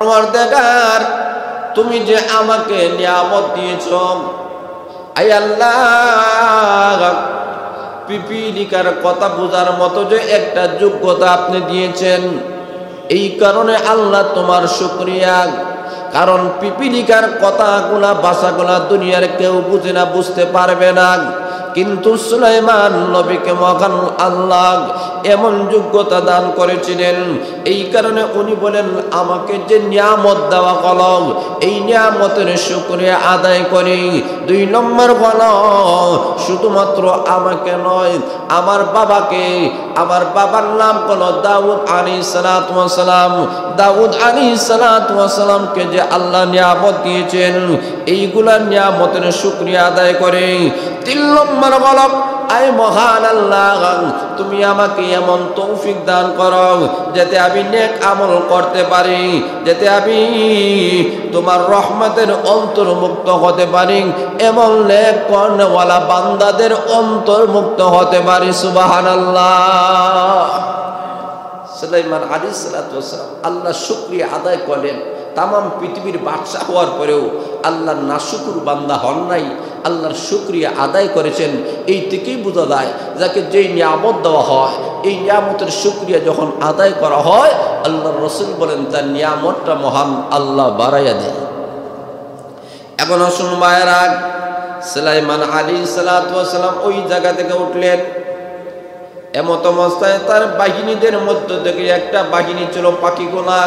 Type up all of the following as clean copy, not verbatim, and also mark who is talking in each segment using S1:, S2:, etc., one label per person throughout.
S1: পরওয়ারদিগার, তুমি যে আমাকে নিয়ামত দিয়েছ, আয় আল্লাহ, পিপিলিকার কথা বোঝার মতো যে একটা যোগ্যতা আপনি দিয়েছেন, এই কারণে আল্লাহ তোমার শুকরিয়া। কারণ পিপিলিকার কথাগুলা ভাষাগুলা দুনিয়ার কেউ বুঝে না, বুঝতে পারবে না, কিন্তু সুলাইমান নবীকে মহান আল্লাহ এমন যোগ্যতা দান করেছিলেন। এই কারণে উনি বলেন, আমাকে যে নিয়ামত দেওয়া হলো, এই নিয়ামতের শুকরিয়া আদায় করি। 2 নম্বর হলো, শুধুমাত্র আমাকে নয়, আমার বাবাকে, আমার বাবার নাম হলো দাউদ আলাইহিস সালাতু ওয়াস সালাম, দাউদ আলাইহিস সালাতু ওয়াস সালামকে যে আল্লাহ নিয়ামত দিয়েছেন, এইগুলা নিয়ামতের শুকরিয়া আদায় করে। 3 নম্বর হলো, আয় মহান আল্লাহ, তুমি আমাকে এমন তৌফিক দান করো যাতে আমি নেক আমল করতে পারি, যাতে আমি তোমার রহমতের অন্তর্ভুক্ত হতে পারি, এমন নেক কর্মওয়ালা বান্দাদের অন্তর্ভুক্ত হতে পারি। সুবহানাল্লাহ। সুলাইমান আলাইহিস সালাতু ওয়াস সালাম আল্লাহ শুকরিয়া আদায় করেন। তামাম পৃথিবীর বাদশা হওয়ার পরেও আল্লাহর নাশুকুর বান্দা হন নাই, আল্লাহর শুকরিয়া আদায় করেছেন। এই থেকেই বোঝা যায়, যাকে যেই নিয়ামত দেওয়া হয়, এই নিয়ামতের শুকরিয়া যখন আদায় করা হয়, আল্লাহর রাসূল বলেন তার নিয়ামতটা মহান আল্লাহ বাড়াইয়া দেয়। এখন আসুন মায়েরা, সুলাইমান আলাইহিস সালাতু ওয়াস সালাম ওই জায়গা থেকে উঠলেন। এমত অবস্থায় তার বাহিনীদের মধ্য থেকে একটা বাহিনী ছিল পাখিগুলা।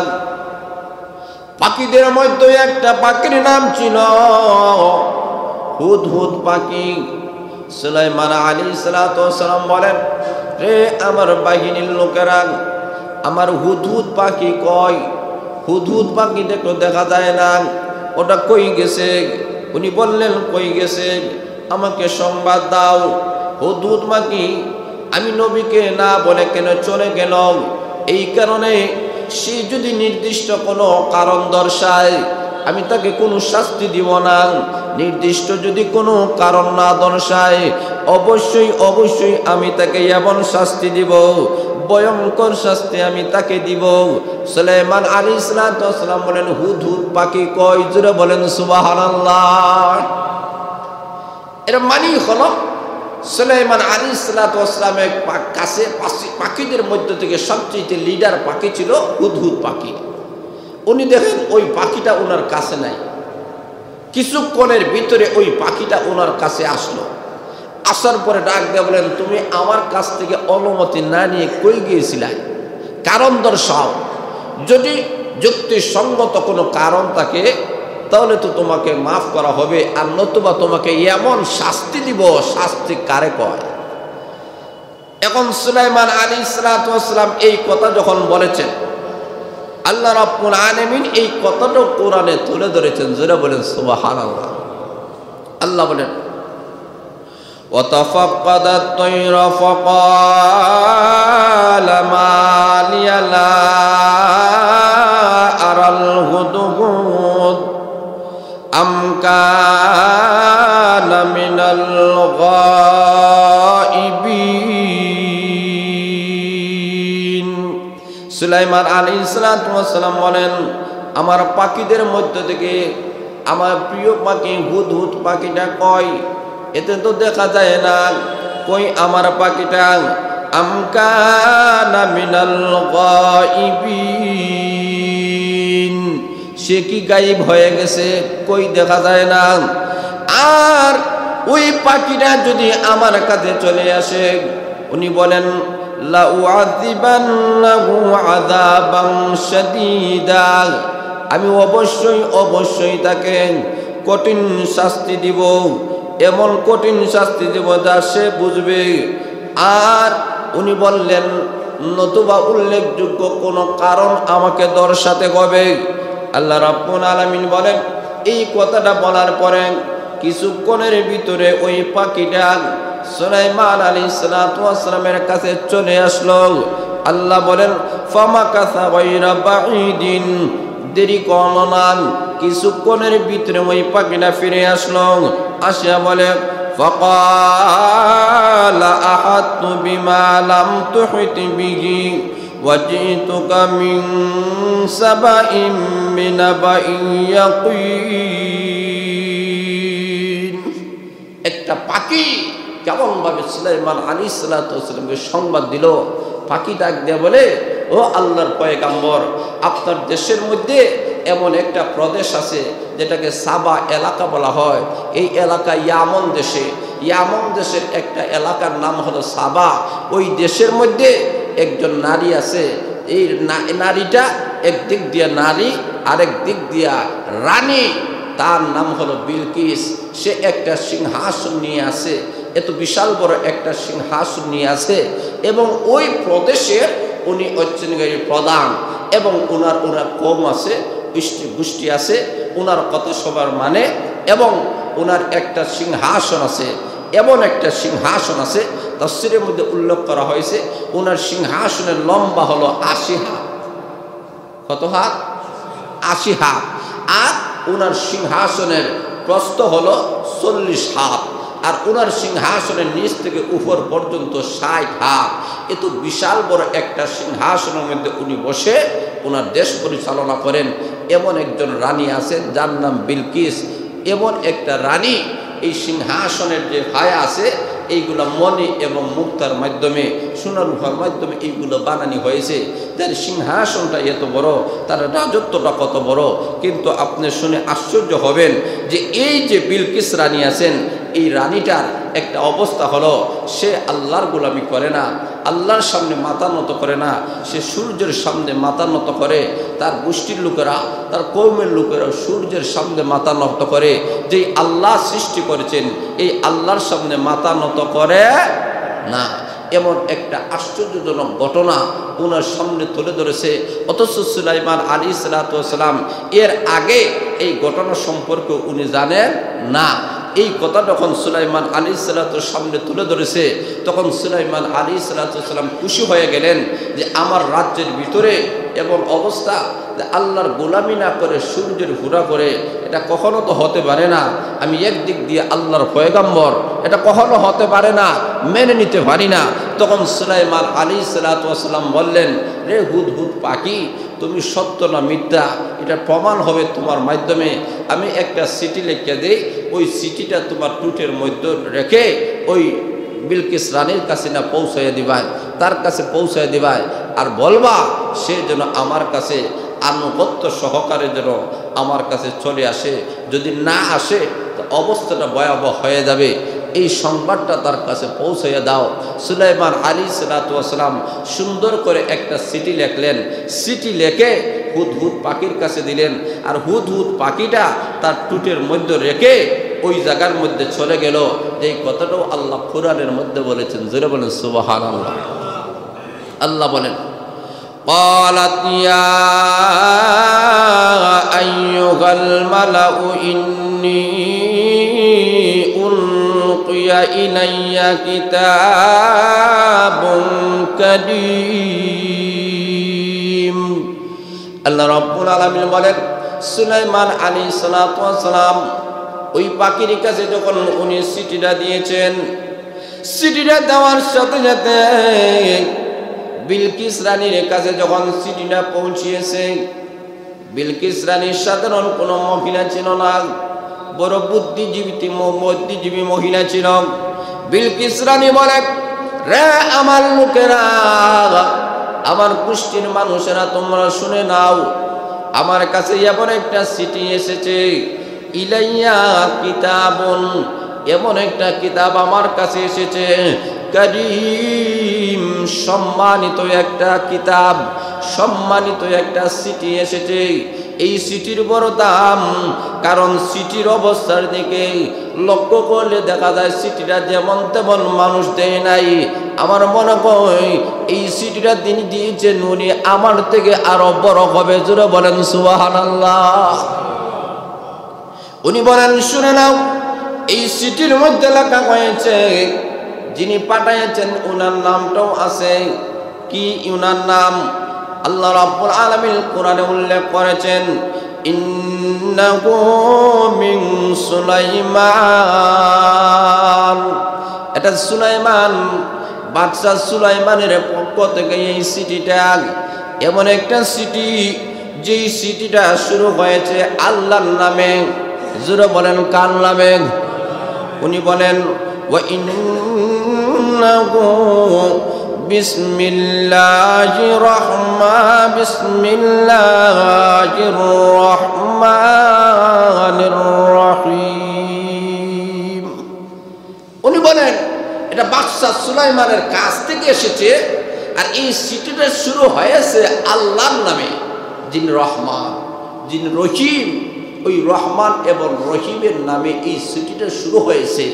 S1: পাখিদের মধ্যে একটা পাখির নাম ছিল হুদহুদ পাখি। সুলাইমান আলাইহিস সালাতু ওয়াস সালাম বলেন, রে আমার বাহিনীর লোকেরা, আমার হুদহুদ পাখি কই? হুদহুদ পাখি দেখো দেখা যায় না, ওটা কই গেছে? উনি বললেন, কই গেছে? আমাকে সংবাদ দাও। হুদহুদ পাখি আমি নবীকে না বলে কেন চলে গেল? এই কারণে সে যদি নির্দিষ্ট কোনো কারণ দর্শায়, আমি তাকে কোনো শাস্তি দিব না। নির্দিষ্ট যদি কোনো কারণ না দর্শায়, অবশ্যই অবশ্যই আমি তাকে এমন শাস্তি দিব, ভয়ঙ্কর শাস্তি আমি তাকে দিব। সুলাইমান আলাইহিস সালাতু ওয়াস সালাম বলেন, হুদহুদ পাখি কই? জোরে বলেন সুবহানাল্লাহ। এর মানে হলো, সুলাইমান আলাইহিস সালাতু ওয়াস সালামের কাছে পাখিদের মধ্য থেকে সবচেয়ে লিডার পাখি ছিল হুদহুদ পাখি। উনি দেখেন ওই পাখিটা ওনার কাছে নাই। কিছুক্ষণের ভিতরে ওই পাখিটা ওনার কাছে আসলো। আসার পরে ডাক দিয়ে বলেন, তুমি আমার কাছ থেকে অনুমতি না নিয়ে কই গিয়েছিলে? কারণ দর্শাও। যদি যুক্তিসঙ্গত কোনো কারণ থাকে তাহলে তো তোমাকে মাফ করা হবে, আর নতুবা তোমাকে এমন শাস্তি দিব, শাস্তি কারে কয়? এখন সুলাইমান আলাইহিস সালাতু ওয়াস সালাম এই কথা যখন বলেছেন, আল্লাহ রাব্বুল আলামিন এই কথাটা কোরআনে তুলে ধরেছেন। জোরে বলেন সুবহানাল্লাহ। আল্লাহ বলেন, ওয়াতাফাক্কাদা আত-তায়রা ফাকালা মা লিয়া লা আরাল হুদহুদ আম কানা মিনাল গায়িবিন। সুলাইমান আলাইহিস সালাতু ওয়াস সালাম বলেন, আমার পাখিদের মধ্য থেকে আমার প্রিয় পাখি হুদহুদ পাখিটা কই? এতে তো দেখা যায় না, কই আমার পাখিটা? আম কানা মিনাল গায়িবিন, সে কি গায়েব হয়ে গেছে? কই দেখা যায় না। আর ওই পাখিটা যদি আমার কাছে চলে আসে, উনি বলেন, লা উআযিবান্নাহু আযাবান শাদীদা, আমি অবশ্যই অবশ্যই তাকে কঠিন শাস্তি দিব, এমন কঠিন শাস্তি দেব যা সে বুঝবে। আর উনি বললেন, নতুবা উল্লেখযোগ্য কোনো কারণ আমাকে দর্শাতে হবে। আল্লাহ রাব্বুল আলামিন বলেন, এই কথাটা বলার পরে কিছুক্ষণের ভিতরে ওই পাখিটা সুলাইমান আলাইহিস সালাতু ওয়াস সালামের কাছে চলে আসলো। আল্লাহ বলেন, ফামাকাসা গায়রা বাঈদিন, দেরি করল না, কিছুক্ষণের ভিতরে ওই পাখিটা ফিরে আসলো। আসিয়া বলে, ফাকালা আহাতু বিমা লাম তুহিত বিহি ওয়াজিতুকা মিন সাবাইম বিনাবাইন ইয়াকিন। একটা পাখি কেমন ভাবে সুলাইমান আলাইহিসসালাতু ওয়াসসালামকে সংবাদ দিল। পাখি ডাক দিয়ে বলে, ও আল্লাহর পয়গাম্বর, আপনার দেশের মধ্যে এমন একটা প্রদেশ আছে যেটাকে সাবা এলাকা বলা হয়। এই এলাকা ইয়ামন দেশে, ইয়ামন দেশের একটা এলাকার নাম হলো সাবা। ওই দেশের মধ্যে একজন নারী আছে। এই নারীটা একদিক দিয়া নারী, আরেক দিক দিয়া রানী। তার নাম হলো বিলকিস। সে একটা সিংহাসন নিয়ে আছে, এত বিশাল বড় একটা সিংহাসন নিয়ে আছে, এবং ওই প্রদেশের উনি হচ্ছেন প্রধান, এবং ওনার কম আছে, গোষ্ঠী আছে, ওনার কথা সবার মানে, এবং ওনার একটা সিংহাসন আছে। এমন একটা সিংহাসন আছে, তাফসীরের মধ্যে উল্লেখ করা হয়েছে ওনার সিংহাসনের লম্বা হলো ৮০ হাত। কত হাত? ৮০ হাত। আর ওনার সিংহাসনের প্রস্থ হলো ৪০ হাত। আর ওনার সিংহাসনের নিচ থেকে উপর পর্যন্ত ৬০ হাত। এত বিশাল বড় একটা সিংহাসনের মধ্যে উনি বসে ওনার দেশ পরিচালনা করেন। এমন একজন রানী আছেন যার নাম বিলকিস। এমন একটা রানী, এই সিংহাসনের যে ভায়া আছে এইগুলো মণি এবং মুক্তার মাধ্যমে, সোনার রূপার মাধ্যমে এইগুলো বানানি হয়েছে। তার সিংহাসনটা এত বড়, তার রাজত্বটা কত বড়। কিন্তু আপনি শুনে আশ্চর্য হবেন যে এই যে বিলকিস রানী আছেন, এই রানীটার একটা অবস্থা হলো, সে আল্লাহর গোলামি করে না, আল্লাহর সামনে মাথা নত করে না, সে সূর্যের সামনে মাথা নত করে। তার গোষ্ঠীর লোকেরা, তার কওমের লোকেরা সূর্যের সামনে মাথা নত করে। যেই আল্লাহ সৃষ্টি করেছেন এই আল্লাহর সামনে মাথা নত করে না। এমন একটা আশ্চর্যজনক ঘটনা ওনার সামনে তুলে ধরেছে। অথচ সুলাইমান আলাইহিসসালাতু ওয়াসসালাম এর আগে এই ঘটনা সম্পর্কে উনি জানেন না। এই কথা যখন সুলাইমান আলাইহিসসালাতুর সামনে তুলে ধরেছে, তখন সুলাইমান আলাইহিসসালাম খুশি হয়ে গেলেন যে আমার রাজ্যের ভিতরে এমন অবস্থা যে আল্লাহর গোলামি না করে সূর্যের ঘোরা করে, এটা কখনো তো হতে পারে না। আমি একদিক দিয়ে আল্লাহর পয়গাম্বর, এটা কখনো হতে পারে না, মেনে নিতে পারি না। তখন সুলাইমান আলাইহিসসালাম বললেন, রে হুদহুদ পাখি, তুমি সত্য না মিথ্যা এটা প্রমাণ হবে তোমার মাধ্যমে। আমি একটা চিঠি লিখে দিই, ওই চিঠিটা তোমার টুটের মধ্যে রেখে ওই বিলকিস রানীর কাছে না পৌঁছাইয়া দিবাই, তার কাছে পৌঁছাইয়া দিবাই, আর বলবা সে যেন আমার কাছে আনুগত্য সহকারে যেন আমার কাছে চলে আসে। যদি না আসে তো অবস্থাটা ভয়াবহ হয়ে যাবে। এই সংবাদটা তার কাছে পৌঁছাইয়া দাও। সুলাইমান আলাইহিসসালাতু ওয়াসসালাম সুন্দর করে একটা চিঠি লিখলেন। চিঠি লিখে হুদহুদ পাখির কাছে দিলেন, আর হুদহুদ পাখিটা তার টুটের মধ্যে রেখে ওই জায়গার মধ্যে চলে গেল। যেই কথাটাও আল্লাহ কুরআনের মধ্যে বলেছেন, জোরে বলেন সুবহানাল্লাহ। আল্লাহ বলেন, قالت يا أيها الملأ إني ألقي إلي كتاب كريم। আল্লাহ রাব্বুল আলামিন বলেন, সুলাইমান আলাইহিসসালাতু ওয়াসসালাম ওই পাখির কাছে যখন উনি চিঠিটা দিয়েছেন, চিঠিটা দেওয়ার সাথে সাথে বিলকিস রানীর কাছে যখন চিঠিটা পৌঁছিয়েছে, বিলকিস রানীর সাধারণ কোনো মহিলা ছিল না, বড় বুদ্ধিজীবী মহিলা ছিল। বিলকিস রানী বলে, রে আমার লোকেরা, আমার গোষ্ঠীর মানুষেরা, তোমরা শুনে নাও, আমার কাছে এমন একটা চিঠি এসেছে। ইলাইয়া কিতাবুন, এমন একটা কিতাব আমার কাছে এসেছে। কারীম, সম্মানিত একটা কিতাব, সম্মানিত একটা চিঠি এসেছে। এই চিঠির বড় দাম, কারণ চিঠির অবস্থার দিকে লক্ষ্য করলে দেখা যায় চিঠিটা যেমন তেমন মানুষ দেয় নাই। আমার মনে হয় এই চিঠিটা তিনি দিয়েছেন উনি আমার থেকে আরো বড় হবে। জোরে বলেন সুবহানাল্লাহ। উনি বলেন, শুনে নাও, এই চিঠির মধ্যে লেখা হয়েছে যিনি পাঠাইছেন ওনার নামটাও আছে। কি ওনার নাম? আল্লাহ রাব্বুল আলামিন কোরআনে উল্লেখ করেছেন, ইন্নাহু মিন সুলাইমান। এটা সুলাইমান বাদশাহ সুলাইমানের পক্ষ থেকে এই সিটিটা এমন একটা সিটি, যেই সিটিটা শুরু হয়েছে আল্লাহর নামে। জোরে বলেন কার নামে? উনি বলেন ওয়া ইন্নাহু বিসমিল্লাহির রহমানির রহিম। উনি বলেন এটা বাদশাহ সুলাইমানের কাছ থেকে এসেছে, আর এই সিটিটা শুরু হয়েছে আল্লাহর নামে, যিনি রহমান যিনি রহিম। ওই রহমান এবং রহিমের নামে এই সিটিটা শুরু হয়েছে।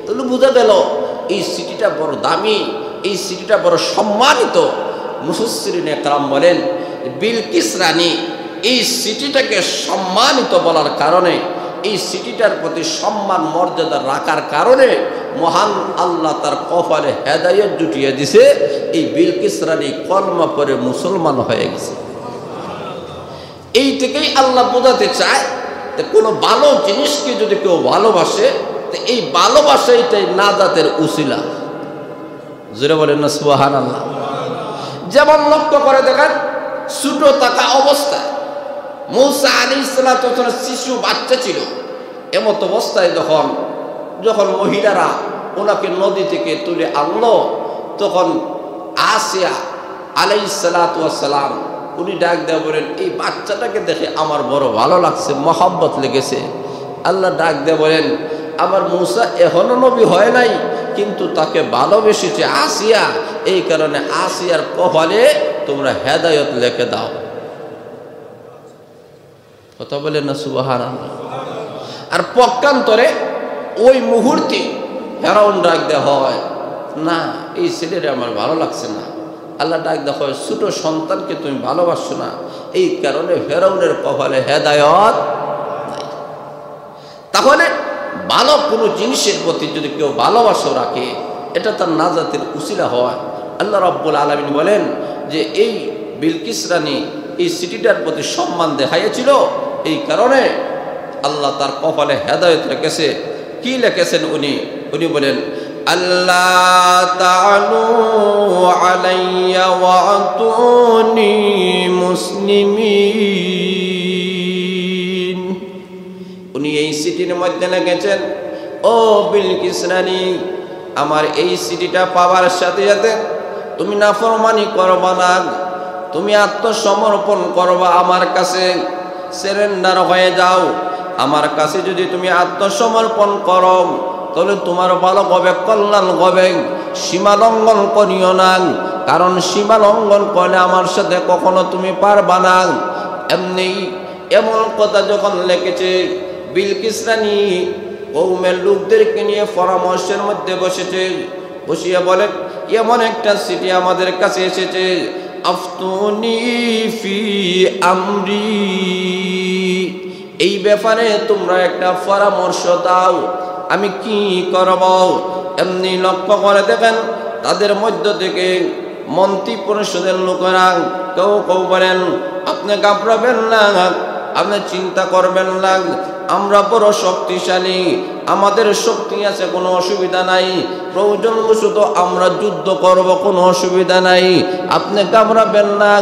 S1: তাহলে বোঝা গেল এই সিটিটা বড় দামি, এই সিটিটা বড় সম্মানিত। মুফাসসিরিন একরাম বলেন বিলকিস রানী এই সিটিটাকে সম্মানিত বলার কারণে, এই সিটিটার প্রতি সম্মান মর্যাদা রাখার কারণে মহান আল্লাহ তার কপালে হেদায়েত জুটিয়ে দিছে। এই বিলকিস রানী কলমা পড়ে মুসলমান হয়ে গেছে। এই থেকেই আল্লাহ বোঝাতে চায় যে কোনো ভালো জিনিসকে যদি কেউ ভালোবাসে, তো এই ভালোবাসাইটাই নাজাতের উসিলা। জোরে বলেন না সুবহানাল্লাহ। যেমন লক্ষ্য করে দেখেন, ছোট থাকা অবস্থায় মূসা আলাইহিস সালাতু ওয়াস সালাম শিশু বাচ্চা ছিল, এমত অবস্থায় যখন মহিলারা ওনাকে নদী থেকে তুলে আনলো, তখন আসিয়া আলাইহিস সালাতু ওয়াস সালাম উনি ডাক দেওয়া বলেন এই বাচ্চাটাকে দেখে আমার বড় ভালো লাগছে, মহব্বত লেগেছে। আল্লাহ ডাক দেওয়া বলেন আমার মূসা এখনো নবী হয় নাই, কিন্তু তাকে ভালোবেসেছে আসিয়া, এই কারণে আসিয়ার কপালে তোমরা হেদায়েত লিখে দাও। কথা বলেন না সুবহানাল্লাহ। আর পক্ষান্তরে ওই মুহূর্তে ফেরাউন ডাক দেওয়া হয় না, এই ছেলেটা আমার ভালো লাগছে না। আল্লাহ ডাক দেওয়া হয় ছোট সন্তানকে তুমি ভালোবাসো না, এই কারণে ফেরাউনের কপালে হেদায়েত নাই। তাহলে ভালো কোনো জিনিসের প্রতি যদি কেউ ভালোবাসা রাখে, এটা তার নাজাতের উসিলা হয়। আল্লাহ রাব্বুল আলামিন বলেন যে এই বিলকিস রানী এই সিটিটার প্রতি সম্মান দেখাইয়াছিল, এই কারণে আল্লাহ তার কপালে হেদায়েত রেখেছে। কি লিখেছেন উনি বলেন আল্লাহ তাআলু আলাইয়া ওয়া আতুনি মুসলিমিন। উনি এই সিটির মধ্যে লিখেছেন ও বিলকিস রানী, আমার এই সিটিটা পাওয়ার সাথে সাথে তুমি নাফরমানি করবা না, তুমি আত্মসমর্পণ করবা আমার কাছে, সারেন্ডার হয়ে যাও। আমার কাছে যদি তুমি আত্মসমর্পণ করো তাহলে তোমার ভালো হবে, কল্যাণ হবে। সীমা লঙ্ঘন করিও না, কারণ সীমা লঙ্ঘন করলে আমার সাথে কখনো তুমি পারবা না। এমন কথা যখন লিখেছে, বিলকিস রানী কওমের লোকদেরকে নিয়ে পরামর্শের মধ্যে বসিয়া বলে এমন একটা সিটি আমাদের কাছে এসেছে, আফতুনি ফি আমরি, এই ব্যাপারে তোমরা একটা পরামর্শ দাও, আমি কি করব। এমনি লক্ষ্য করে দেখেন তাদের মধ্য থেকে মন্ত্রী পরিষদের লোকেরা কেউ বলেন আপনি ঘাবড়াবেন না, আপনি চিন্তা করবেন না, আমরা বড় শক্তিশালী, আমাদের শক্তি আছে, কোনো অসুবিধা নাই, প্রয়োজন শুধু আমরা যুদ্ধ করব, কোনো অসুবিধা নাই, আপনি ঘাবড়াবেন না।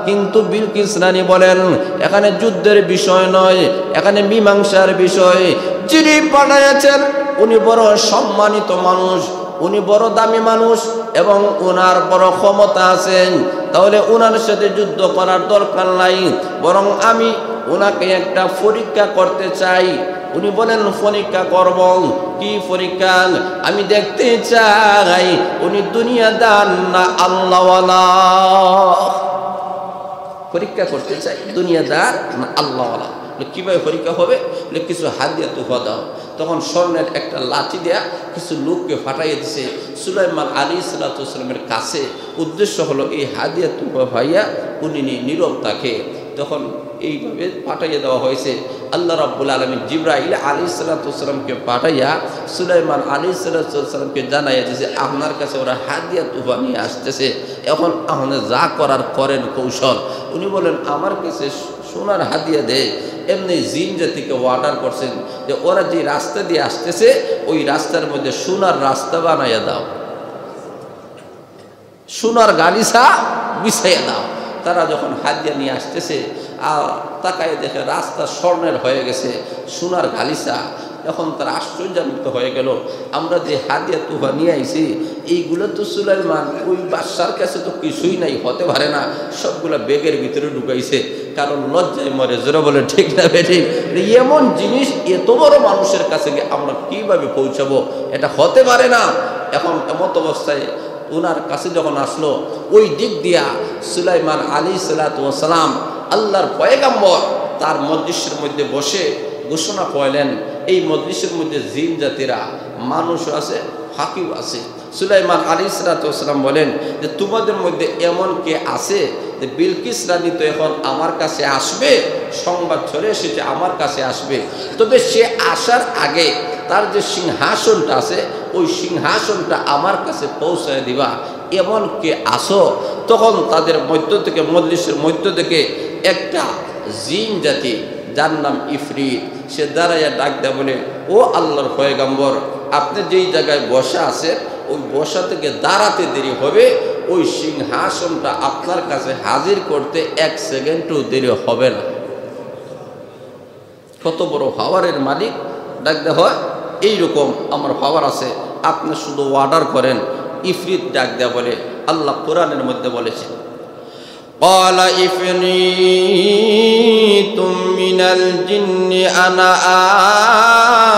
S1: কিন্তু বিলকিস রানী বলেন এখানে যুদ্ধের বিষয় নয়, এখানে মীমাংসার বিষয়। যিনি পাঠাইয়াছেন উনি বড় সম্মানিত মানুষ, উনি বড় দামি মানুষ এবং ওনার বড় ক্ষমতা আছেন, তাহলে ওনার সাথে যুদ্ধ করার দরকার নাই, বরং আমি ওনাকে একটা পরীক্ষা করতে চাই। উনি বলেন পরীক্ষা করব। কি পরীক্ষা? আমি দেখতে চাই উনি দুনিয়াদার না আল্লাহওয়ালা। পরীক্ষা করতে চাই দুনিয়াদার না আল্লাহওয়ালা। কিভাবে পরীক্ষা হবে? কিছু হাদিয়া তুফা দাও। তখন স্বর্ণের একটা লাঠি দেয়া কিছু লোককে ফাটাইয়া দিছে সুলাইমান আলাইহিস সালাতু ওয়াস সালামের কাছে। উদ্দেশ্য হলো এই হাদিয়া তুফা ভাইয়া উনি নীরব থাকে। তখন এইভাবে পাঠাইয়া দেওয়া হয়েছে। আল্লাহ রাব্বুল আলামিন জিবরাইল আলাইহিস সালাতু ওয়াস সালামকে পাঠাইয়া সুলাইমান আলাইহিস সালাতু ওয়াস সালামকে জানাইয়া দিয়েছে আপনার কাছে ওরা হাদিয়া তুফা নিয়ে আসতেছে, এখন আপনি যা করার করেন কৌশল। উনি বলেন আমার কাছে সোনার হাদিয়া দেয়। এমনি জিন জাতিকে অর্ডার করছেন যে ওরা যে রাস্তা দিয়ে আসতেছে ওই রাস্তার মধ্যে সোনার রাস্তা বানাইয়া দাও। সোনার গালিচা বিছাইয়া দাও। তারা যখন হাদিয়া নিয়ে আসতেছে আর তাকায় দেখে রাস্তা স্বর্ণের হয়ে গেছে, সোনার গালিচা। এখন তারা আশ্চর্যান্বিত হয়ে গেল, আমরা যে হাদিয়া তুফা নিয়ে আইছি এইগুলো তো সুলাইমান ওই বাদশার কাছে তো কিছুই নাই, হতে পারে না, সবগুলো বেগের ভিতরে ঢুকাইছে। কারণ লজ্জায় মরে, জোরে বলে ঠিক না বেঠি? এমন জিনিস এত বড় মানুষের কাছে গিয়ে আমরা কিভাবে পৌঁছাবো? এটা হতে পারে না। এখন এমত অবস্থায় ওনার কাছে যখন আসলো, ওই দিক দিয়া সুলাইমান আলাইহিসসালাতু ওয়াস সালাম আল্লাহর পয়গাম্বর তার মজলিসের মধ্যে বসে ঘোষণা করলেন, এই মজলিসের মধ্যে জিন জাতিরা, মানুষ আছে, হাকিম আছে। সুলাইমান আলাইহিসসালাতু ওয়াস সালাম বলেন যে তোমাদের মধ্যে এমন কে আছে যে বিলকিস রানী তো এখন আমার কাছে আসবে, সংবাদ চলে এসেছে আমার কাছে আসবে, তবে সে আসার আগে তার যে সিংহাসনটা আছে ওই সিংহাসনটা আমার কাছে পৌঁছায় দিবা, এমন কে আসো? তখন তাদের মধ্য থেকে, মজলিসের মধ্য থেকে একটা জিন জাতি যার নাম ইফরিত, সে দাঁড়াইয়া ডাক দেয়, বলে ও আল্লাহর পয়গম্বর, আপনি যেই জায়গায় বসা আছেন ওই বসা থেকে দাঁড়াতে দেরি হবে, ওই সিংহাসনটা আপনার কাছে হাজির করতে 1 সেকেন্ডও দেরি হবে না। কত বড় পাওয়ারের মালিক! ডাক দেওয়া হয় এইরকম আমার পাওয়ার আছে, আপনি শুধু অর্ডার করেন। ইফরিত ডাক দেয়া বলে, আল্লাহ কোরআনের মধ্যে বলেছেন, قال إفريت من الجن أنا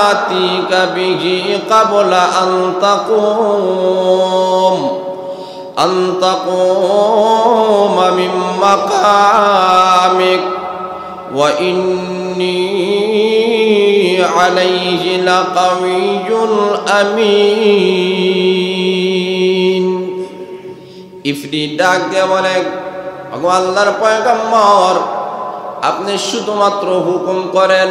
S1: آتيك به قبل أن تقوم من مقامك وإني عليه لقوي أمين। ইফরিত ডাক দিয়ে বলে, আল্লাহর পয়গম্বর, আপনি শুধুমাত্র হুকুম করেন,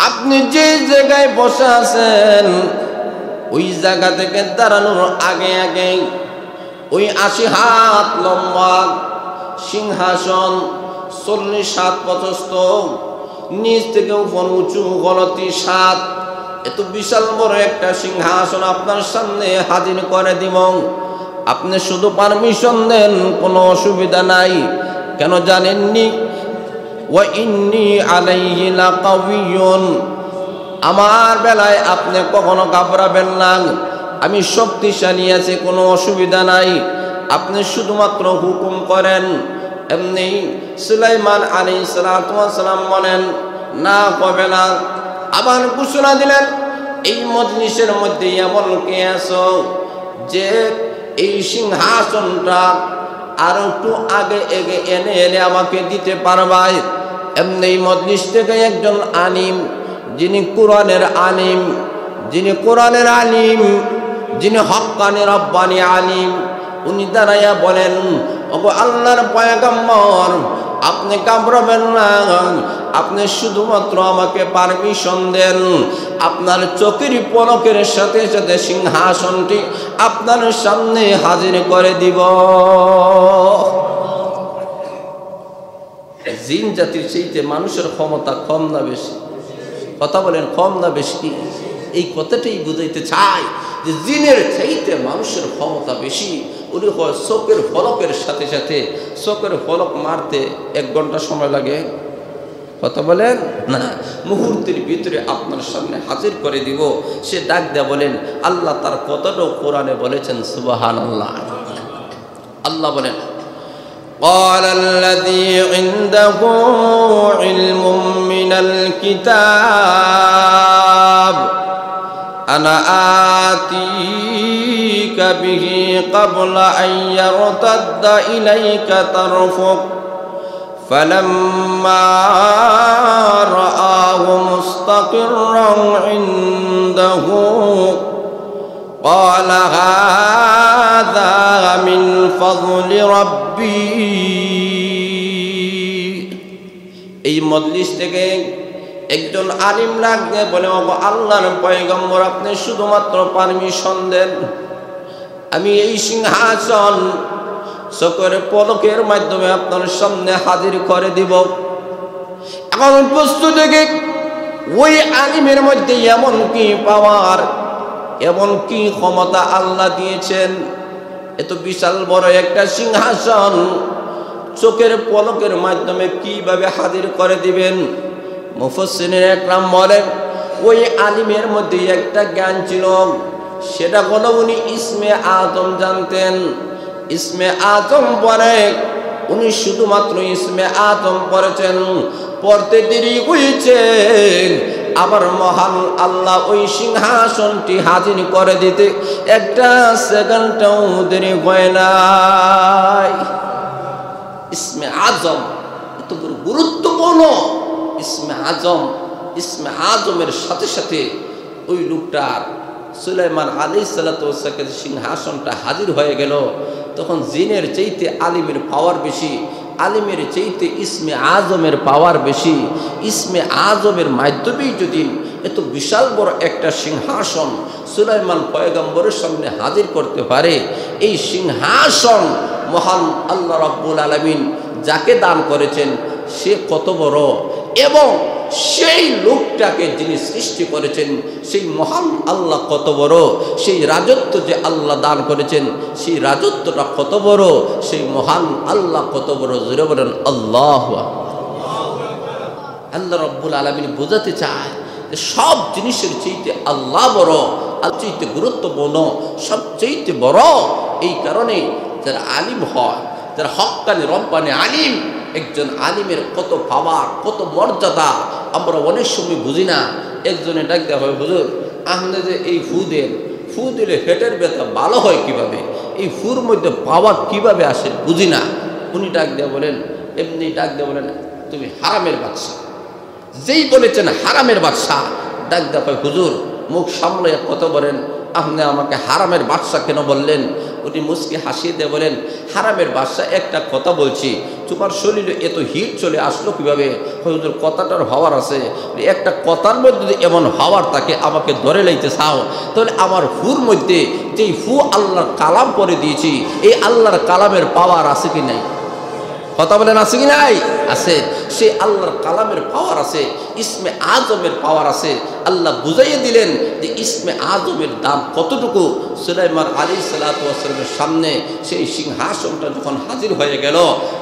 S1: আপনি যে জায়গায় বসে আছেন ওই জায়গা থেকে দাঁড়ানোর আগে আগে ওই 80 হাত লম্বা সিংহাসন, 40 হাত প্রশস্ত, নিচ থেকে উপর উঁচু, গলতি 7, এত বিশাল বড় একটা সিংহাসন আপনার সামনে হাজির করে দিব। আপনি শুধু পারমিশন দেন, কোনো অসুবিধা নাই। কেন জানেননি? ওয়া ইন্নী আলাইহি লাকাওয়িয়ুন, আমার বেলায় আপনি কখনো ঘাবড়াবেন না, আমি শক্তিশালী আছি, কোনো অসুবিধা নাই, আপনি শুধুমাত্র হুকুম করেন। এমনি সুলাইমান আলাইহিসসালাতু ওয়াস সালাম বলেন, না হবে না। আবার ঘোষণা দিলেন, এই মজলিসের মধ্যে এমন কে আছো যে এই সিংহাসনটা আরো একটু আগে এগে এনে আমাকে দিতে পারবাই? এমনি মজলিস থেকে একজন আলিম, যিনি কোরআনের আলিম, যিনি হক্কানি রব্বানি আলিম, উনি দাঁড়াইয়া বলেন, ওগো আল্লাহর পয়গম্বর, আপনি ঘাবড়াবেন না, আপনি শুধুমাত্র আমাকে পারমিশন দেন, আপনার চোখের পলকের সাথে সাথে সিংহাসনটি আপনার সামনে হাজির করে দিব। জিন জাতির চাইতে মানুষের ক্ষমতা কম না বেশি? কথা বলেন, কম না বেশি? এই কথাটাই বুঝাইতে চাই যে জিনের চাইতে মানুষের ক্ষমতা বেশি। উনি হয় চোখের ফলকের সাথে সাথে, চোখের ফলক মারতে 1 ঘন্টা সময় লাগে, কথা বলেন না, মুহূর্তের ভিতরে আপনার সামনে হাজির করে দিব। সে ডাক দেয়া বলেন, আল্লাহ তার কতটাও কোরআনে বলেছেন, সুবহানাল্লাহ। আল্লাহ বলেন, قال الذي عنده علم من الكتاب أنا آتيك به قبل أن يرتد إليك طرفك فلما رآه مستقرا عنده قال هذا من فضل ربي। এই মজলিস থেকে একজন আলিম লাগবে, বলে, ও আল্লাহর পয়গম্বর, আপনি শুধুমাত্র পারমিশন দেন, আমি এই সিংহাসন চোখের পলকের মাধ্যমে আপনার সামনে হাজির করে দিব। এখন বস্তু থেকে ওই আলিমের মধ্যে এমন কি পাওয়ার, এমন কি ক্ষমতা আল্লাহ দিয়েছেন, এত বিশাল বড় একটা সিংহাসন চোখের পলকের মাধ্যমে কিভাবে হাজির করে দিবেন? মুফাসসিরিন একরাম বলেন ওই আলিমের মধ্যে একটা জ্ঞান ছিল, সেটা হলো উনি ইসমে আজম জানতেন। ইসমে আজম পরে উনি শুধুমাত্র ইসমে আজম পড়েছেন, পড়তে দেরি হয়েছে, আবার মহান আল্লাহ ওই সিংহাসনটি হাজির করে দিতে একটা সেকেন্ডটাও দেরি হয় নাই। ইসমে আজম এত বড় গুরুত্বপূর্ণ ইসমে আজম। ইসমে আজমের সাথে সাথে ওই লোকটার সুলাইমান আলাইহিস সালাতু ওয়াস সালামের সিংহাসনটা হাজির হয়ে গেল। তখন জিনের চাইতে আলিমের পাওয়ার বেশি, আলিমের চাইতে ইসমে আজমের পাওয়ার বেশি। ইসমে আজমের মাধ্যমেই যদি এত বিশাল বড় একটা সিংহাসন সুলাইমান পয়গম্বরের সামনে হাজির করতে পারে, এই সিংহাসন মহান আল্লাহ রাব্বুল আলামিন যাকে দান করেছেন সে কত বড়, এবং সেই লোকটাকে যিনি সৃষ্টি করেছেন সেই মহান আল্লাহ কত বড়, সেই রাজত্ব যে আল্লাহ দান করেছেন সেই রাজত্বটা কত বড়, সেই মহান আল্লাহ কত বড়। জোরে বলেন আল্লাহু আকবার। আল্লাহ রাব্বুল আলামিন বোঝাতে চায় যে সব জিনিসের চাইতে আল্লাহ বড়, সবচেয়ে গুরুত্বপূর্ণ, সবচেয়ে বড়। এই কারণে যারা আলিম হয়, যারা হক্কানি রব্বানি আলিম, একজন আলিমের কত পাওয়ার, কত মর্যাদা আমরা অনেক সময় বুঝি না। একজনে ডাক দেওয়া হয়, হুজুর আপনি যে এই ফু দিলে পেটের ব্যথা ভালো হয় কিভাবে, এই ফুর মধ্যে পাওয়ার কিভাবে আসে বুঝি না। উনি ডাক দেওয়া বলেন, এমনি ডাক দেওয়া বলেন তুমি হারামের বাদশা। যেই বলেছেন হারামের বাদশা, ডাক দেওয়া হয় হুজুর মুখ সামলে কথা বলেন, আপনি আমাকে হারামের বাদশা কেন বললেন? উনি মুচকি হাসিয়ে দিয়ে বলেন, হারামের বাদশা একটা কথা বলছি, তোমার শরীরে এত হিট চলে আসলো কিভাবে? হুজুর কথাটার হওয়ার আছে, একটা কথার মধ্যে যদি এমন হওয়ার তাকে আমাকে ধরে লাইতে চাও, তাহলে আমার ফুর মধ্যে যেই ফু আল্লাহর কালাম করে দিয়েছি, এই আল্লাহর কালামের পাওয়ার আছে কি নাই? কথা বলেন আছে কি নাই? আছে। সে আল্লাহর কালামের পাওয়ার আছে, ইসমে আজমের পাওয়ার আছে। আল্লাহ বুঝাইয়ে দিলেন যে ইসমে আজমের দাম কতটুকু। সুলাইমান আলাইহিস সালাতু ওয়াস সালামের সামনে সেই সিংহাসনটা যখন হাজির হয়ে গেল,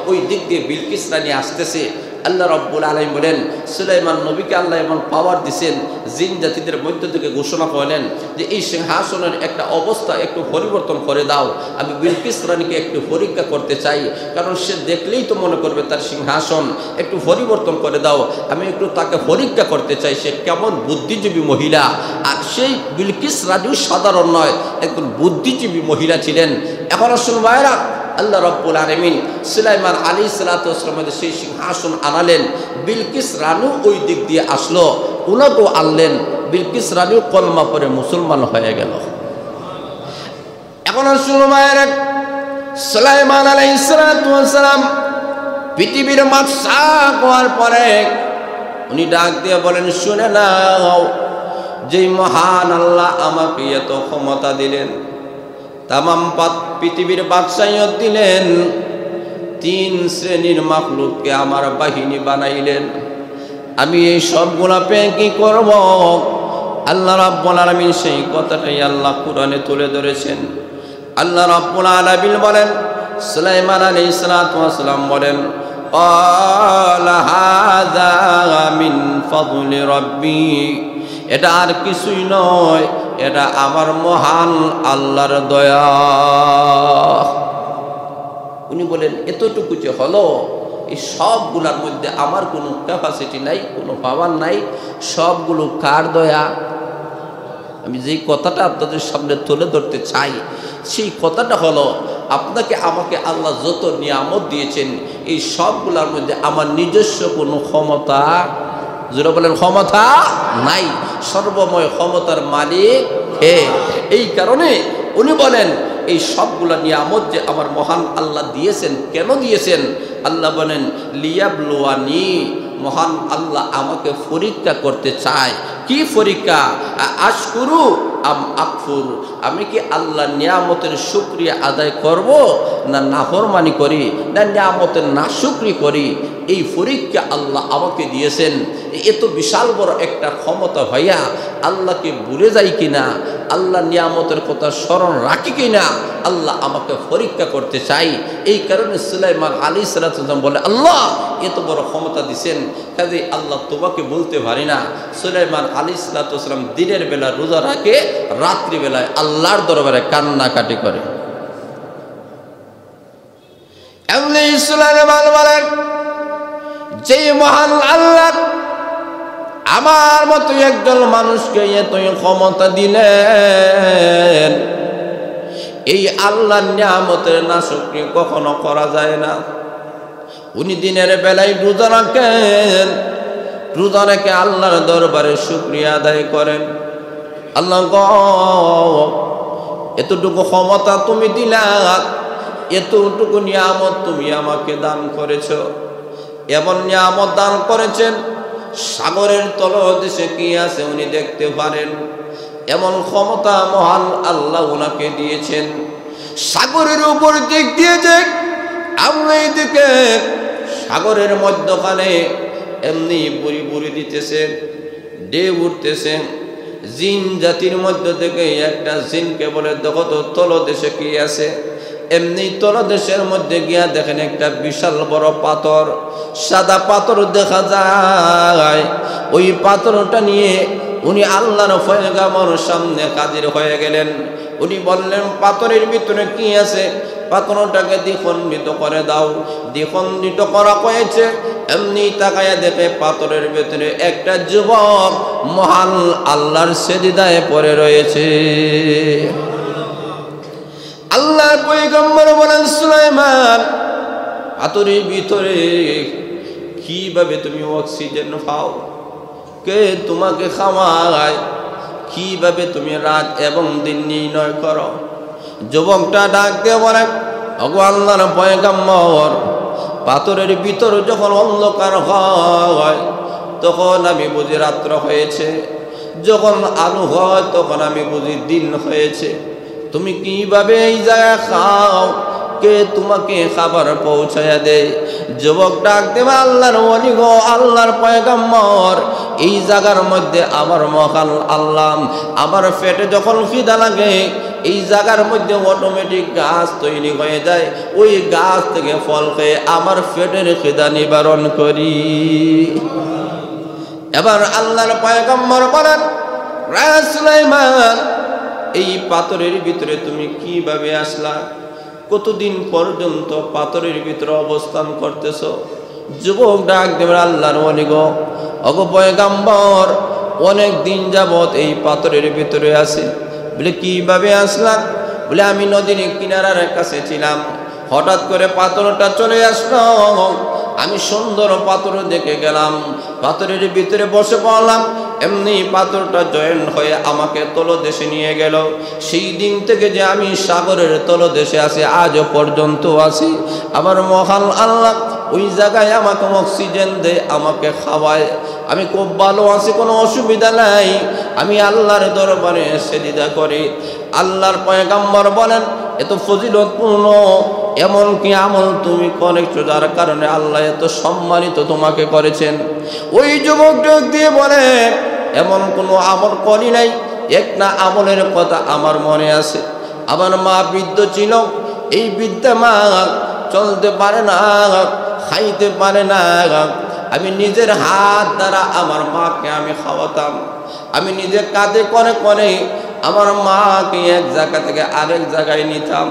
S1: ওই দিক দিয়ে বিলকিস রানী আসতেছে। আল্লাহ রাব্বুল আলামিন বলেন, সুলাইমান নবীকে আল্লাহ এমন পাওয়ার দিয়েছেন, জিন জাতিদের মধ্য থেকে ঘোষণা করলেন যে এই সিংহাসনের একটা অবস্থা একটু পরিবর্তন করে দাও, আমি বিলকিস রানীকে একটু পরীক্ষা করতে চাই, কারণ সে দেখলেই তো মনে করবে তার সিংহাসন, একটু পরিবর্তন করে দাও, আমি একটু তাকে পরীক্ষা করতে চাই সে কেমন বুদ্ধিজীবী মহিলা। আর সেই বিলকিস রানীও সাধারণ নয়, একজন বুদ্ধিজীবী মহিলা ছিলেন। এখন আসুন ভাইরা, আল্লাহ রাব্বুল আলামিন সুলাইমান আলাইহিস সালাতু ওয়াস সালামের সেই সিংহাসন আনালেন। বিলকিস রানীও ওই দিক দিয়ে আসলো, উনাকেও আনলেন। বিলকিস রানীও কলমা পড়ে মুসলমান হয়ে গেল। এখন আসুন ভাইরা, সুলাইমান আলাইহিস সালাতু ওয়াস সালাম পৃথিবীর বাদশাহ হওয়ার পরে উনি ডাক দিয়ে বলেন, শুনে নাও, যেই মহান আল্লাহ আমাকে এত ক্ষমতা দিলেন, তামাম পৃথিবীর বাদশাহিয়ত দিলেন, 3 শ্রেণীর মাখলুককে আমার বাহিনী বানাইলেন, আমি এই সবগুলা পেয়ে কি করব? আল্লাহ রাব্বুল আলামিন সেই কথাটাই আল্লাহ কুরআনে তুলে ধরেছেন। আল্লাহ রাব্বুল আলামিন বলেন, সুলাইমান আলাইহিস সালাতু ওয়াস সালাম বলেন, ক্বালা হাযা মিন ফাদলি রাব্বি, এটা আর কিছুই নয়, এটা আমার মহান আল্লাহর দয়া। উনি বলেন এতটুকু যে হলো, এই সবগুলোর মধ্যে আমার কোনো ক্যাপাসিটি নাই, কোনো পাওয়ার নাই, সবগুলো কার দয়া? আমি যেই কথাটা আপনাদের সামনে তুলে ধরতে চাই সেই কথাটা হলো, আপনাকে আমাকে আল্লাহ যত নিয়ামত দিয়েছেন এই সবগুলোর মধ্যে আমার নিজস্ব কোনো ক্ষমতা, জোরে বলেন ক্ষমতা নাই। সর্বময় ক্ষমতার মালিক কে? এই কারণে উনি বলেন এই সবগুলা নিয়ামত যে আমার মহান আল্লাহ দিয়েছেন, কেন দিয়েছেন? আল্লাহ বলেন, লিয়াবলুয়ানি, মহান আল্লাহ আমাকে পরীক্ষা করতে চায়। কি পরীক্ষা? আশকুরু আম আকফুর, আমি কি আল্লাহ নিয়ামতের শুকরিয়া আদায় করব না নাফরমানি করি, না নিয়ামতের নাশুকরি করি? এই পরীক্ষা আল্লাহ আমাকে দিয়েছেন। এত বিশাল বড় একটা ক্ষমতা ভাইয়া আল্লাহকে ভুলে যাই কিনা, আল্লাহ নিয়ামতের কথা স্মরণ রাখি কিনা, আল্লাহ আমাকে পরীক্ষা করতে চাই। এই কারণে সুলাইমান আলাইহিস সালাম বলে, আল্লাহ এত বড় ক্ষমতা দিয়েছেন, কাজে আল্লাহ তোমাকে বলতে পারি না। সুলাইমান আলাইহিস সালাম দিনের বেলা রোজা রাখে, রাত্রিবেলায় আল্লাহর দরবারে কান্নাকাটি করে। এমনি সুলাইমান বলেন, যে মহান আল্লাহ আমার মতো একজন মানুষকে এতই ক্ষমতা দিলেন, এই আল্লাহর নিয়ামতের নাশুকরি কখনো করা যায় না। উনি দিনের বেলায় রোজা রাখেন, রোজা রেখে আল্লাহর দরবারে শুকরিয়া আদায় করেন। আল্লাহ গো, এতটুকু ক্ষমতা তুমি দিলা, এতটুকু নিয়ামত তুমি আমাকে দান করেছ। এমন নিয়ামত দান করেছেন, সাগরের তলদেশে কি আছে উনি দেখতে পারেন। এমন ক্ষমতা মহান আল্লাহ উনাকে দিয়েছেন। সাগরের উপর দিক দিয়ে যে আমরা এইদিকে সাগরের মধ্যখানে এমনি বুড়ি বুড়ি দিতেছে, ঢেউ উঠতেছে। জিন জাতির মধ্য থেকে একটা জিনকে বলে, দেখো তো তলদেশে কি আছে। এমনি তলদেশের মধ্যে গিয়া দেখেন একটা বিশাল বড় পাথর, সাদা পাথর দেখা যায়। ওই পাথরটা নিয়ে উনি আল্লাহর পয়গাম্বর সামনে হাজির হয়ে গেলেন। উনি বললেন, পাথরের ভিতরে কি আছে? পাথরটাকে দ্বিখণ্ডিত করে দাও। দ্বিখণ্ডিত করা হয়েছে। এমনি তাকায়া দেখে পাথরের ভিতরে একটা যুবক মহান আল্লাহর সিজদায় পড়ে রয়েছে। আল্লাহর পয়গম্বর বলেন, সুলাইমান, পাথরের ভিতরে কিভাবে তুমি অক্সিজেন পাও? কে তোমাকে খাওয়ায়? কিভাবে তুমি রাত এবং দিন নির্ণয় করো? যুবকটা ডাক দিয়ে বলে, ওগো আল্লাহর পয়গম্বর, পাথরের ভিতর যখন অন্ধকার হয় তখন আমি বুঝি রাত্র হয়েছে, যখন আলো হয় তখন আমি বুঝি দিন হয়েছে। তুমি কিভাবে এই জায়গায় খাও? কে তোমাকে খাবার পৌঁছায়া দেয়? যুবক ডাক দেবে, আল্লাহর ওলি গো, আল্লাহর পয়গম্বর, এই জায়গার মধ্যে আমার মহান আল্লাহ, আমার পেটে যখন খিদা লাগে এই জায়গার মধ্যে অটোমেটিক গাছ তৈরি হয়ে যায়। ওই গাছ থেকে ফল খেয়ে আমার পেটের খিদা নিবারণ করি। এবার আল্লাহর পয়গম্বর বলেন, সুলাইমান, এই পাথরের ভিতরে তুমি কিভাবে আসলা? কতদিন পর্যন্ত পাথরের ভিতরে অবস্থান করতেছ? যুবক ডাক দেবেন, আল্লাহর ওলি গো, ওগো পয়গম্বর, অনেক দিন যাবত এই পাথরের ভিতরে আছে। বলে কিভাবে আসলাম? বলে আমি নদীর কিনারার কাছে ছিলাম, হঠাৎ করে পাথরটা চলে আসলো। আমি সুন্দর পাথর দেখে গেলাম, পাথরের ভিতরে বসে পড়লাম। এমনি পাথরটা জয়েন হয়ে আমাকে তলদেশে নিয়ে গেল। সেই দিন থেকে যে আমি সাগরের তলদেশে আছি, আজও পর্যন্ত আছি। আমার মহান আল্লাহ ওই জায়গায় আমাকে অক্সিজেন দেয়, আমাকে খাওয়ায়। আমি খুব ভালো আছি, কোনো অসুবিধা নাই। আমি আল্লাহর দরবারে সিজদা করি। আল্লাহর পয়গম্বর বলেন, এত ফজিলতপূর্ণ এমন কি আমল তুমি করেছো যার কারণে আল্লাহ এত সম্মানিত তোমাকে করেছেন? ওই যুবক যোগ দিয়ে বলে, এমন কোনো আমল করি নাই। একটা আমলের কথা আমার মনে আছে। আমার মা বৃদ্ধ ছিল, এই বৃদ্ধা মা চলতে পারে না, খাইতে পারে না। আমি নিজের হাত দ্বারা আমার মাকে আমি খাওয়াতাম। আমি নিজের কাঁধে করে করে আমার মাকে এক জায়গা থেকে আরেক জায়গায় নিতাম।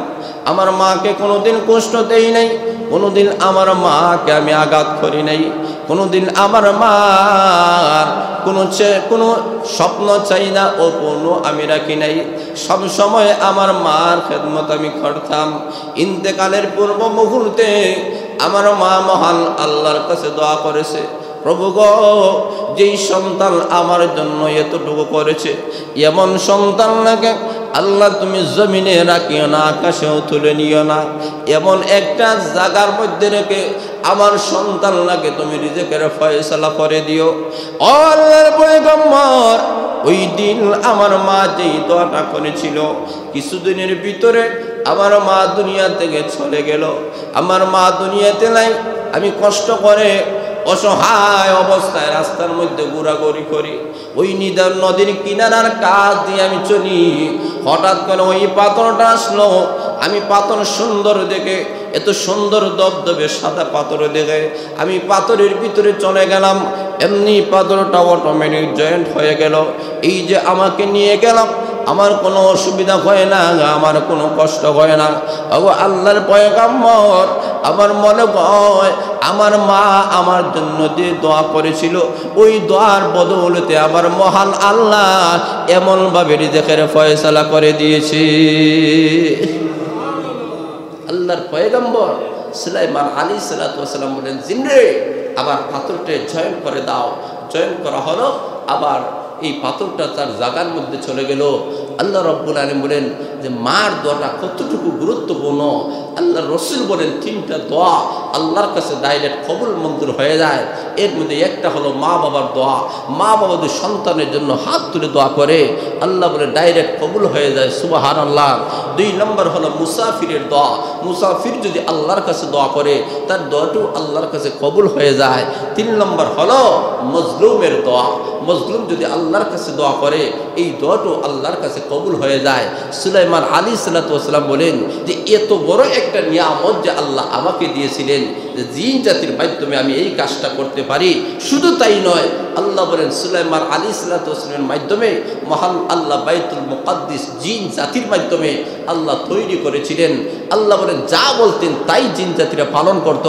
S1: আমার মাকে কোনোদিন কষ্ট দেই নাই, কোনোদিন আমার মাকে আমি আঘাত করি নাই, কোনোদিন আমার মার কোনো স্বপ্ন চাই না ও কোনো আমি রাখি নাই। সব সময় আমার মার খেদমত আমি করতাম। ইন্তেকালের পূর্ব মুহূর্তে আমার মা মহান আল্লাহর কাছে দোয়া করেছে, প্রভু গো, যেই সন্তান আমার জন্য এতটুকু করেছে, এমন সন্তান লাগে আল্লাহ তুমি জমিনে রাখিও না, আকাশেও তুলে নিও না। এমন একটা জায়গার মধ্যে রেখে আমার সন্তান লাগে তুমি রিজেকের ফয়সালা করে দিও। ও আল্লাহর পয়গম্বর, ওই দিন আমার মা যেই দোয়াটা করেছিল, কিছুদিনের ভিতরে আমার মা দুনিয়া থেকে চলে গেল। আমার মা দুনিয়াতে নাই। আমি কষ্ট করে অসহায় অবস্থায় রাস্তার মধ্যে ঘোরাঘুরি করি। ওই নিদান নদীর কিনারার কাছ দিয়ে আমি চলি। হঠাৎ করে ওই পাথরটা আসলো। আমি পাথর সুন্দর দেখে, এত সুন্দর দবদবে সাদা পাথর দেখে আমি পাথরের ভিতরে চলে গেলাম। এমনি পাথরটা অটোমেটিক জয়েন্ট হয়ে গেল। এই যে আমাকে নিয়ে গেলাম, আমার কোনো অসুবিধা হয় না, আমার কোনো কষ্ট হয় না। ওগো আল্লাহর পয়গম্বর, আমার মনে হয় আমার মা আমার জন্য যে দোয়া করেছিল, ওই দোয়ার বদৌলতে আমার মহান আল্লাহ এমনভাবে রিজেকের ফয়সালা করে দিয়েছে। আল্লাহর পয়গম্বর সুলাইমান আলাইহিসসালাতু ওয়াসসালাম বলেন, জিন্নে আবার পাথরটা জয়েন করে দাও। জয়েন করা হলো, আবার এই পাথরটা তার জায়গার মধ্যে চলে গেল। আল্লাহ রাব্বুল আলামিন বলেন যে মার দোয়াটা কতটুকু গুরুত্বপূর্ণ। আল্লাহ রসুল বলেন 3টা দোয়া আল্লাহর কাছে ডাইরেক্ট কবুল মঞ্জুর হয়ে যায়। এর মধ্যে একটা হলো মা বাবার দোয়া। মা বাবা যদি সন্তানের জন্য হাত তুলে দোয়া করে, আল্লাহ বলে ডাইরেক্ট কবুল হয়ে যায়, সুবহানাল্লাহ। 2 নম্বর হলো মুসাফিরের দোয়া। মুসাফির যদি আল্লাহর কাছে দোয়া করে, তার দোয়াটাও আল্লাহর কাছে কবুল হয়ে যায়। 3 নম্বর হলো মজলুমের দোয়া। মজলুম যদি আল্লাহর কাছে দোয়া করে, এই দোয়াটাও আল্লাহর কাছে কবুল হয়ে যায়। সুলাইমান আলাইহিসসালাতু ওয়াসসালাম বলেন যে এত বড় একটা নিয়ামত যে আল্লাহ আমাকে দিয়েছিলেন, যে জিন জাতির মাধ্যমে আমি এই কাজটা করতে পারি। শুধু তাই নয়, আল্লাহ বলেন সুলাইমান আলাইহিসসালাতু ওয়াসসালামের মাধ্যমে মহান আল্লাহ বাইতুল মুকাদ্দিস জিন জাতির মাধ্যমে আল্লাহ তৈরি করেছিলেন। আল্লাহ বলেন যা বলতেন তাই জিন জাতিরা পালন করত।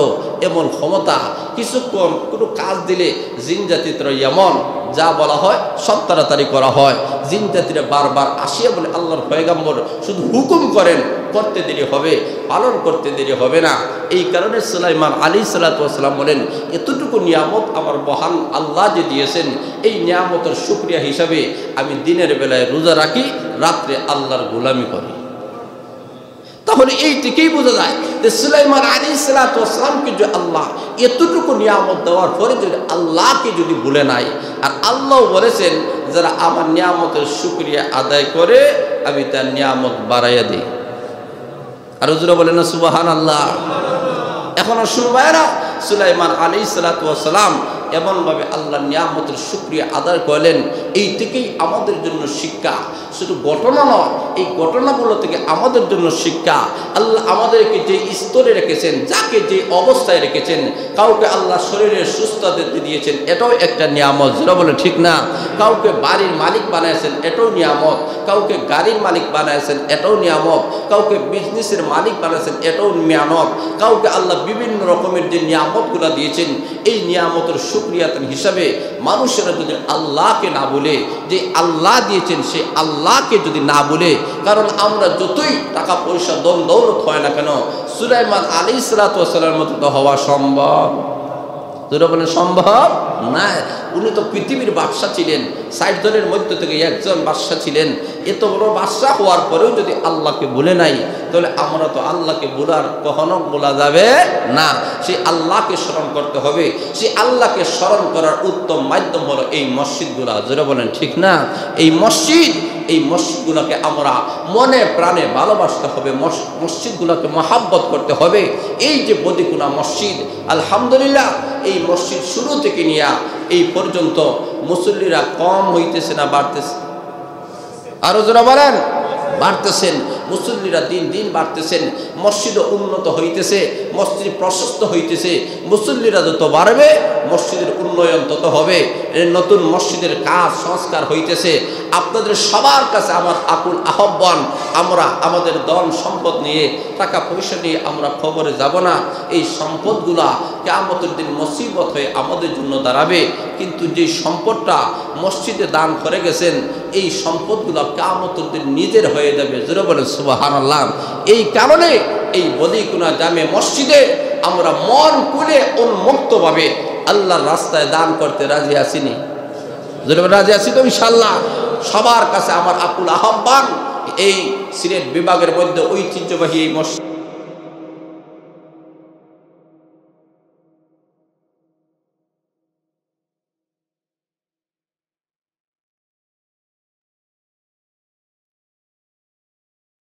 S1: এমন ক্ষমতা, কিছুক্ষণ কোনো কাজ দিলে জিন জাতিরা এমন যা বলা হয় সব তাড়াতাড়ি করা হয়। জিন জাতিরা বারবার আসিয়া বলে আল্লাহর পয়গম্বর শুধু হুকুম করেন, করতে দেরি হবে, পালন করতে দেরি হবে না। এই কারণে সুলাইমান আলাইহিসসালাতু ওয়াসসালাম বলেন এতটুকু নিয়ামত আমার মহান আল্লাহ যে দিয়েছেন, এই নিয়ামতের শুকরিয়া হিসাবে আমি দিনের বেলায় রোজা রাখি, রাত্রে আল্লাহর গোলামি করি। তাহলে এই থেকেই বোঝা যায় যে সুলাইমান আলাইহিসসালাতু ওয়াসসালামকে যে আল্লাহ এতটুকু নিয়ামত দেওয়ার পরে যদি আল্লাহকে যদি ভুলে নাই, আর আল্লাহ বলেছেন যারা আমার নিয়ামতের শুকরিয়া আদায় করে আমি তার নিয়ামত বাড়াইয়া দিই। আর হুজুর বলেন না সুবহানাল্লাহ। এখন শুনবায়রা সুলাইমান আলাইহিসসালাতু ওয়াসসালাম এমনভাবে আল্লাহর নিয়ামতের শুকরিয়া আদায় করলেন। এই থেকেই আমাদের জন্য শিক্ষা, শুধু ঘটনা নয়, এই ঘটনাগুলো থেকে আমাদের জন্য শিক্ষা। আল্লাহ আমাদেরকে যে স্তরে রেখেছেন, যাকে যে অবস্থায় রেখেছেন, কাউকে আল্লাহ শরীরের সুস্থতা দিয়েছেন, এটাও একটা নিয়ামত, যেটা বলে ঠিক না। কাউকে বাড়ির মালিক বানাইছেন, এটাও নিয়ামত। কাউকে গাড়ির মালিক বানাইছেন, এটাও নিয়ামত। কাউকে বিজনেসের মালিক বানাইছেন, এটাও নিয়ামত। কাউকে আল্লাহ বিভিন্ন রকমের যে নিয়ামতগুলো দিয়েছেন, এই নিয়ামতের শুকরিয়াত হিসাবে মানুষেরা যদি আল্লাহকে না বলে, যে আল্লাহ দিয়েছেন সে আল্লাহকে যদি না বলে, কারণ আমরা যতই টাকা পয়সা দন দৌলত হয় না কেন, সুলাইমান আলাইহিসসালাতু ওয়াসসালামের মতো তো হওয়া সম্ভব, তোরা বলেন সম্ভব না। উনি তো পৃথিবীর বাদশা ছিলেন, 60 জনের মধ্যে থেকে একজন বাদশা ছিলেন। এত বড় বাদশা হওয়ার পরেও যদি আল্লাহকে বলে নাই, তাহলে আমরা তো আল্লাহকে বলার কখনো বলা যাবে না। সেই আল্লাহকে স্মরণ করতে হবে। সেই আল্লাহকে স্মরণ করার উত্তম মাধ্যম হলো এই মসজিদগুলা, যেটা বলেন ঠিক না। এই মসজিদগুলোকে আমরা মনে প্রাণে ভালোবাসতে হবে, মসজিদগুলোকে মহাব্বত করতে হবে। এই যে বদিকুনা মসজিদ, আলহামদুলিল্লাহ, এই মসজিদ শুরু থেকে নিয়ে এই পর্যন্ত মুসল্লিরা কম হইতেছে না বাড়তেছে? আরো যারা বলেন বাড়তেছেন, মুসল্লিরা দিন দিন বাড়তেছেন, মসজিদও উন্নত হইতেছে, মসজিদ প্রশস্ত হইতেছে। মুসল্লিরা যত বাড়বে মসজিদের উন্নয়ন তত হবে। নতুন মসজিদের কাজ সংস্কার হইতেছে। আপনাদের সবার কাছে আমার আকুল আহ্বান, আমরা আমাদের ধন সম্পদ নিয়ে, টাকা পয়সা নিয়ে আমরা খবরে যাব না। এই সম্পদগুলা কিয়ামতের দিন মুসিবত হয়ে আমাদের জন্য দাঁড়াবে। কিন্তু যে সম্পদটা মসজিদে দান করে গেছেন, এই সম্পদগুলো কিয়ামতের দিন নিজের হয়ে যাবে, জোরে বলেন সুবহানাল্লাহ। এই কারণে এই বদিকুনা জামে মসজিদে আমরা মন খুলে উন্মুক্তভাবে আল্লাহর রাস্তায় দান করতে রাজি আছিনি? জোরে রাজি আছি তো ইনশাআল্লাহ। সবার কাছে আমার আকুল আহ্বান, এই সিলেট বিভাগের মধ্যে ঐতিহ্যবাহী এই মসজিদ